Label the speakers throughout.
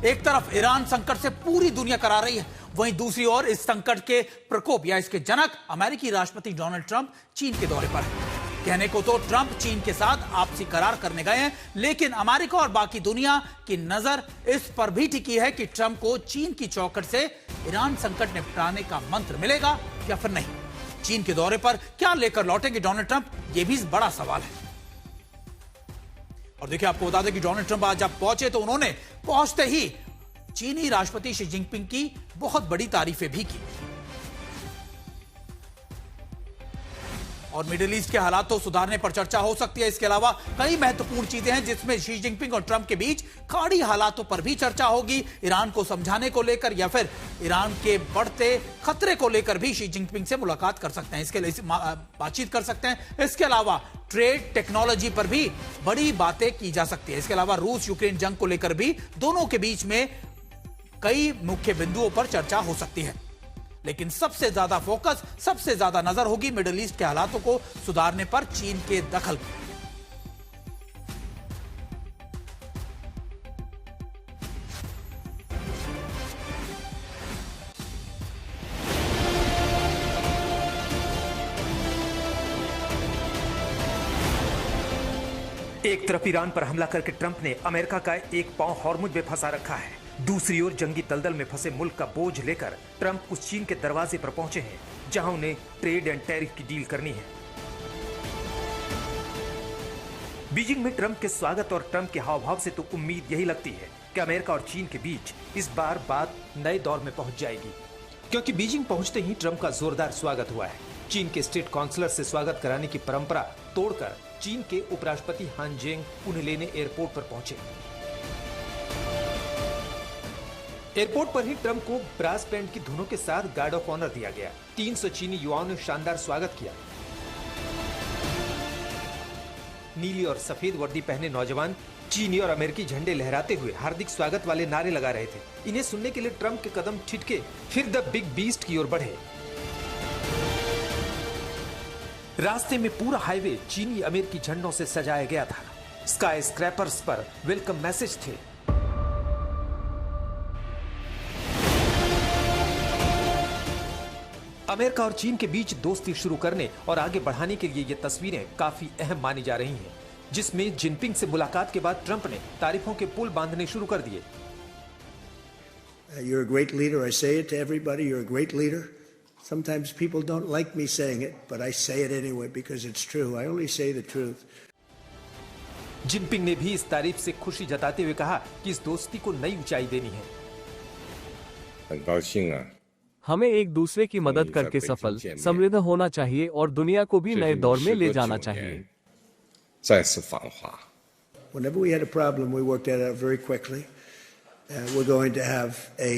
Speaker 1: एक तरफ ईरान संकट से पूरी दुनिया करा रही है, वहीं दूसरी ओर इस संकट के प्रकोप या इसके जनक अमेरिकी राष्ट्रपति डोनाल्ड ट्रंप चीन के दौरे पर है। कहने को तो ट्रंप चीन के साथ आपसी करार करने गए हैं, लेकिन अमेरिका और बाकी दुनिया की नजर इस पर भी टिकी है कि ट्रंप को चीन की चौखट से ईरान संकट निपटाने का मंत्र मिलेगा या फिर नहीं। चीन के दौरे पर क्या लेकर लौटेंगे डोनाल्ड ट्रंप, यह भी बड़ा सवाल है। और देखिए, आपको बता दें कि डोनाल्ड ट्रंप आज जब पहुंचे तो उन्होंने पहुंचते ही चीनी राष्ट्रपति शी जिनपिंग की बहुत बड़ी तारीफें भी की। और मिडिल ईस्ट के हालात तो सुधारने पर चर्चा हो सकती है। इसके अलावा कई महत्वपूर्ण चीजें हैं जिसमें शी जिनपिंग और ट्रंप के बीच खाड़ी हालातों पर भी चर्चा होगी। ईरान को समझाने को लेकर या फिर ईरान के बढ़ते खतरे को लेकर भी शी जिनपिंग से मुलाकात कर सकते हैं, इसके लिए बातचीत कर सकते हैं। इसके अलावा ट्रेड, टेक्नोलॉजी पर भी बड़ी बातें की जा सकती है। इसके अलावा रूस यूक्रेन जंग को लेकर भी दोनों के बीच में कई मुख्य बिंदुओं पर चर्चा हो सकती है। लेकिन सबसे ज्यादा फोकस, सबसे ज्यादा नजर होगी मिडिल ईस्ट के हालातों को सुधारने पर चीन के दखल पर।
Speaker 2: एक तरफ ईरान पर हमला करके ट्रंप ने अमेरिका का एक पांव हॉर्मुज में फंसा रखा है, दूसरी ओर जंगी दलदल में फंसे मुल्क का बोझ लेकर ट्रंप उस चीन के दरवाजे पर पहुंचे हैं जहां उन्हें ट्रेड एंड टैरिफ की डील करनी है। बीजिंग में ट्रंप के स्वागत और ट्रंप के हाव भाव से तो उम्मीद यही लगती है कि अमेरिका और चीन के बीच इस बार बात नए दौर में पहुंच जाएगी, क्योंकि बीजिंग पहुंचते ही ट्रंप का जोरदार स्वागत हुआ है। चीन के स्टेट काउंसलर से स्वागत कराने की परंपरा तोड़कर चीन के उपराष्ट्रपति हान जेंग उन्हें लेने एयरपोर्ट पर पहुंचे। एयरपोर्ट पर ही ट्रंप को ब्रास बैंड की धुनों के साथ गार्ड ऑफ ऑनर दिया गया। 300 चीनी युवाओं ने शानदार स्वागत किया। नीली और सफेद वर्दी पहने नौजवान चीनी और अमेरिकी झंडे लहराते हुए हार्दिक स्वागत वाले नारे लगा रहे थे। इन्हें सुनने के लिए ट्रंप के कदम ठिठके फिर द बिग बीस्ट की ओर बढ़े। रास्ते में पूरा हाईवे चीनी अमेरिकी झंडों से सजाया गया था। स्काई स्क्रैपर्स पर वेलकम मैसेज थे। अमेरिका और चीन के बीच दोस्ती शुरू करने और आगे बढ़ाने के लिए ये तस्वीरें काफी अहम मानी जा रही हैं, जिसमें जिनपिंग से मुलाकात के बाद ट्रंप ने तारीफों के पुल बांधने शुरू कर दिए।
Speaker 3: You're a great leader. I say it to everybody. You're a great leader. Sometimes people don't like me saying it, but I say it anyway because it's true. I only say the truth.
Speaker 2: Jinping ने भी इस तारीफ से खुशी जताते हुए कहा कि इस दोस्ती को नई ऊंचाई देनी है।
Speaker 4: 很高兴啊，
Speaker 5: हमें एक दूसरे की मदद करके सफल, समृद्ध होना चाहिए और दुनिया को भी नए दौर में ले जाना चाहिए।
Speaker 4: 再次访华。
Speaker 3: Whenever we had a problem, we worked that out very quickly. We're going to have a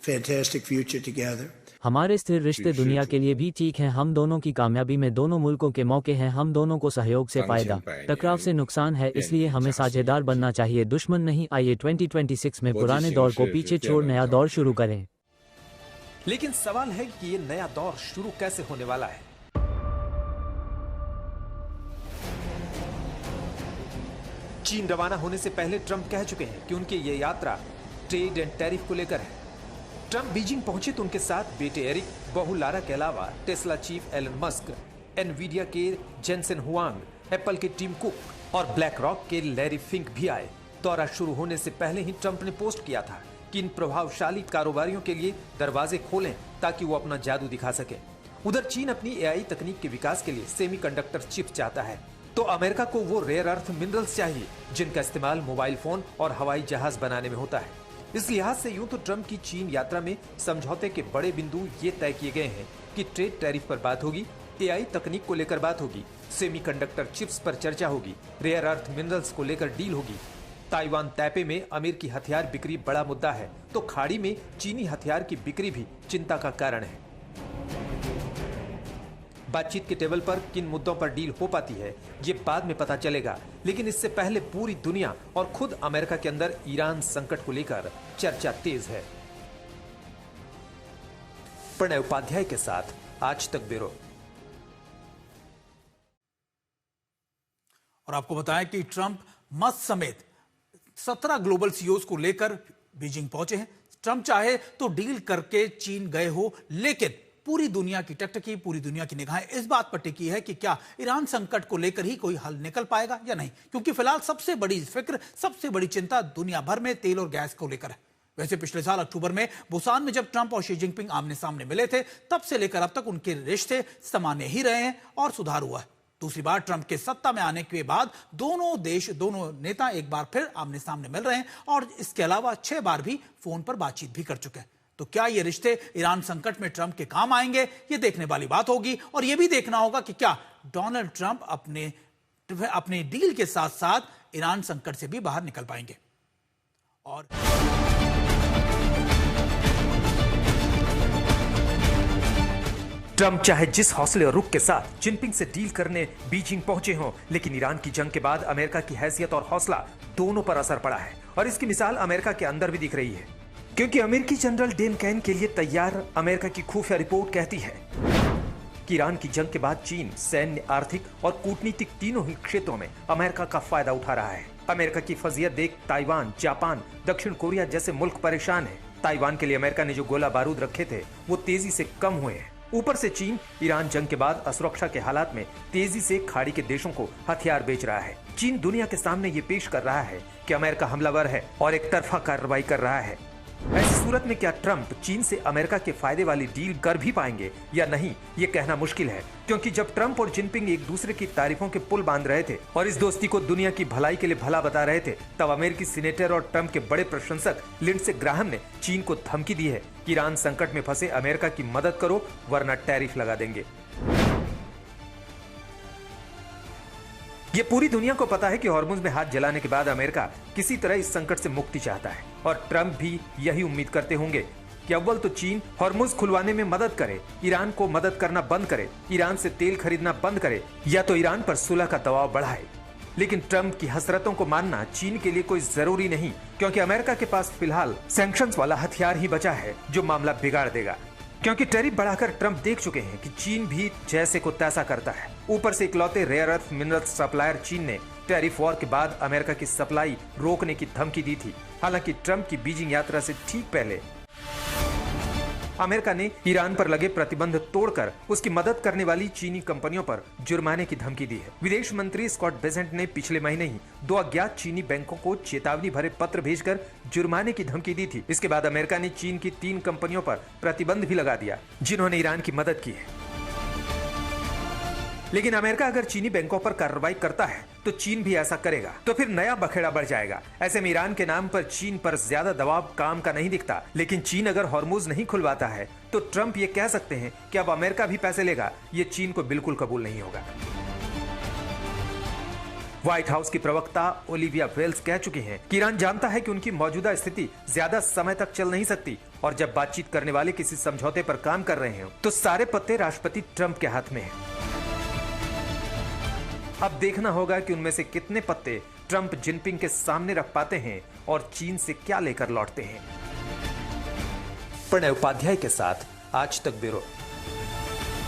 Speaker 3: fantastic future together.
Speaker 6: हमारे स्थिर रिश्ते दुनिया के लिए भी ठीक हैं। हम दोनों की कामयाबी में दोनों मुल्कों के मौके हैं। हम दोनों को सहयोग से फायदा, टकराव से नुकसान है, इसलिए हमें साझेदार बनना चाहिए, दुश्मन नहीं। आइए 2026 में पुराने दौर को पीछे छोड़ नया दौर शुरू करें।
Speaker 2: लेकिन सवाल है कि ये नया दौर शुरू कैसे होने वाला है। चीन रवाना होने से पहले ट्रंप कह चुके हैं कि उनकी ये यात्रा ट्रेड एंड टैरिफ को लेकर है। ट्रंप बीजिंग पहुंचे तो उनके साथ बेटे एरिक, बहू लारा के अलावा Tesla chief Elon Musk, Nvidia के जेनसेन हुआंग, एप्पल के टिम कुक और ब्लैक रॉक के लैरी फिंक भी आए। दौरा शुरू होने से पहले ही ट्रंप ने पोस्ट किया था कि इन प्रभावशाली कारोबारियों के लिए दरवाजे खोलें ताकि वो अपना जादू दिखा सके। उधर चीन अपनी एआई तकनीक के विकास के लिए सेमीकंडक्टर चिप चाहता है, तो अमेरिका को वो रेयर अर्थ मिनरल्स चाहिए जिनका इस्तेमाल मोबाइल फोन और हवाई जहाज बनाने में होता है। इस लिहाज से यूं तो ट्रंप की चीन यात्रा में समझौते के बड़े बिंदु ये तय किए गए हैं कि ट्रेड टैरिफ पर बात होगी, एआई तकनीक को लेकर बात होगी, सेमीकंडक्टर चिप्स पर चर्चा होगी, रेयर अर्थ मिनरल्स को लेकर डील होगी। ताइवान तैपे में अमेरिकी हथियार बिक्री बड़ा मुद्दा है, तो खाड़ी में चीनी हथियार की बिक्री भी चिंता का कारण है। बातचीत के टेबल पर किन मुद्दों पर डील हो पाती है ये बाद में पता चलेगा, लेकिन इससे पहले पूरी दुनिया और खुद अमेरिका के अंदर ईरान संकट को लेकर चर्चा तेज है। प्रणय उपाध्याय के साथ आज तक ब्यूरो।
Speaker 1: और आपको बताएं कि ट्रंप मस्क समेत 17 ग्लोबल सीईओज को लेकर बीजिंग पहुंचे हैं। ट्रंप चाहे तो डील करके चीन गए हो, लेकिन पूरी दुनिया की टकटकी, पूरी दुनिया की निगाहें इस बात पर टिकी है कि क्या ईरान संकट को लेकर ही कोई हल निकल पाएगा या नहीं, क्योंकि फिलहाल सबसे बड़ी फिक्र, सबसे बड़ी चिंता दुनिया भर में तेल और गैस को लेकर है। वैसे पिछले साल अक्टूबर में बुसान में जब ट्रंप और शी जिनपिंग आमने सामने मिले थे, तब से लेकर अब तक उनके रिश्ते सामान्य ही रहे हैं और सुधार हुआ है। दूसरी बार ट्रंप के सत्ता में आने के बाद दोनों नेता एक बार फिर आमने सामने मिल रहे हैं और इसके अलावा 6 बार भी फोन पर बातचीत भी कर चुके हैं। तो क्या ये रिश्ते ईरान संकट में ट्रंप के काम आएंगे, ये देखने वाली बात होगी। और ये भी देखना होगा कि क्या डोनाल्ड ट्रंप अपने डील के साथ साथ ईरान संकट से भी बाहर निकल पाएंगे। और
Speaker 2: ट्रंप चाहे जिस हौसले और रुख के साथ जिनपिंग से डील करने बीजिंग पहुंचे हों, लेकिन ईरान की जंग के बाद अमेरिका की हैसियत और हौसला दोनों पर असर पड़ा है। और इसकी मिसाल अमेरिका के अंदर भी दिख रही है, क्योंकि अमेरिकी जनरल डेन कैन के लिए तैयार अमेरिका की खुफिया रिपोर्ट कहती है कि ईरान की जंग के बाद चीन सैन्य, आर्थिक और कूटनीतिक तीनों ही क्षेत्रों में अमेरिका का फायदा उठा रहा है। अमेरिका की फजीयत देख ताइवान, जापान, दक्षिण कोरिया जैसे मुल्क परेशान है। ताइवान के लिए अमेरिका ने जो गोला बारूद रखे थे वो तेजी से कम हुए हैं। ऊपर से चीन ईरान जंग के बाद असुरक्षा के हालात में तेजी से खाड़ी के देशों को हथियार बेच रहा है। चीन दुनिया के सामने ये पेश कर रहा है कि अमेरिका हमलावर है और एक तरफा कार्रवाई कर रहा है। ऐसी सूरत में क्या ट्रंप चीन से अमेरिका के फायदे वाली डील कर भी पाएंगे या नहीं, ये कहना मुश्किल है, क्योंकि जब ट्रंप और जिनपिंग एक दूसरे की तारीफों के पुल बांध रहे थे और इस दोस्ती को दुनिया की भलाई के लिए भला बता रहे थे, तब अमेरिकी सीनेटर और ट्रंप के बड़े प्रशंसक लिंडसे ग्राहम ने चीन को धमकी दी है कि ईरान संकट में फंसे अमेरिका की मदद करो वरना टैरिफ लगा देंगे। ये पूरी दुनिया को पता है कि हॉर्मुज में हाथ जलाने के बाद अमेरिका किसी तरह इस संकट से मुक्ति चाहता है और ट्रंप भी यही उम्मीद करते होंगे कि अव्वल तो चीन हॉर्मुज खुलवाने में मदद करे, ईरान को मदद करना बंद करे, ईरान से तेल खरीदना बंद करे, या तो ईरान पर सुलह का दबाव बढ़ाए। लेकिन ट्रंप की हसरतों को मानना चीन के लिए कोई जरूरी नहीं, क्योंकि अमेरिका के पास फिलहाल सैंक्शंस वाला हथियार ही बचा है जो मामला बिगाड़ देगा। क्योंकि टैरिफ बढ़ाकर ट्रंप देख चुके हैं कि चीन भी जैसे को तैसा करता है। ऊपर से इकलौते रेयर अर्थ मिनरल सप्लायर चीन ने टैरिफ वॉर के बाद अमेरिका की सप्लाई रोकने की धमकी दी थी। हालांकि ट्रंप की बीजिंग यात्रा से ठीक पहले अमेरिका ने ईरान पर लगे प्रतिबंध तोड़कर उसकी मदद करने वाली चीनी कंपनियों पर जुर्माने की धमकी दी है। विदेश मंत्री स्कॉट बेसेंट ने पिछले महीने ही 2 अज्ञात चीनी बैंकों को चेतावनी भरे पत्र भेजकर जुर्माने की धमकी दी थी। इसके बाद अमेरिका ने चीन की 3 कंपनियों पर प्रतिबंध भी लगा दिया जिन्होंने ईरान की मदद की है। लेकिन अमेरिका अगर चीनी बैंकों पर कार्रवाई करता है तो चीन भी ऐसा करेगा, तो फिर नया बखेड़ा बढ़ जाएगा। ऐसे में ईरान के नाम पर चीन पर ज्यादा दबाव काम का नहीं दिखता। लेकिन चीन अगर हॉर्मुज नहीं खुलवाता है तो ट्रंप ये कह सकते हैं कि अब अमेरिका भी पैसे लेगा। ये चीन को बिल्कुल कबूल नहीं होगा। व्हाइट हाउस की प्रवक्ता ओलिविया वेल्स कह चुकी हैं कि ईरान जानता है कि उनकी मौजूदा स्थिति ज्यादा समय तक चल नहीं सकती और जब बातचीत करने वाले किसी समझौते पर काम कर रहे हैं तो सारे पत्ते राष्ट्रपति ट्रंप के हाथ में हैं। अब देखना होगा कि उनमें से कितने पत्ते ट्रंप जिनपिंग के सामने रख पाते हैं और चीन से क्या लेकर लौटते हैं। प्रणय उपाध्याय के साथ आज तक ब्यूरो।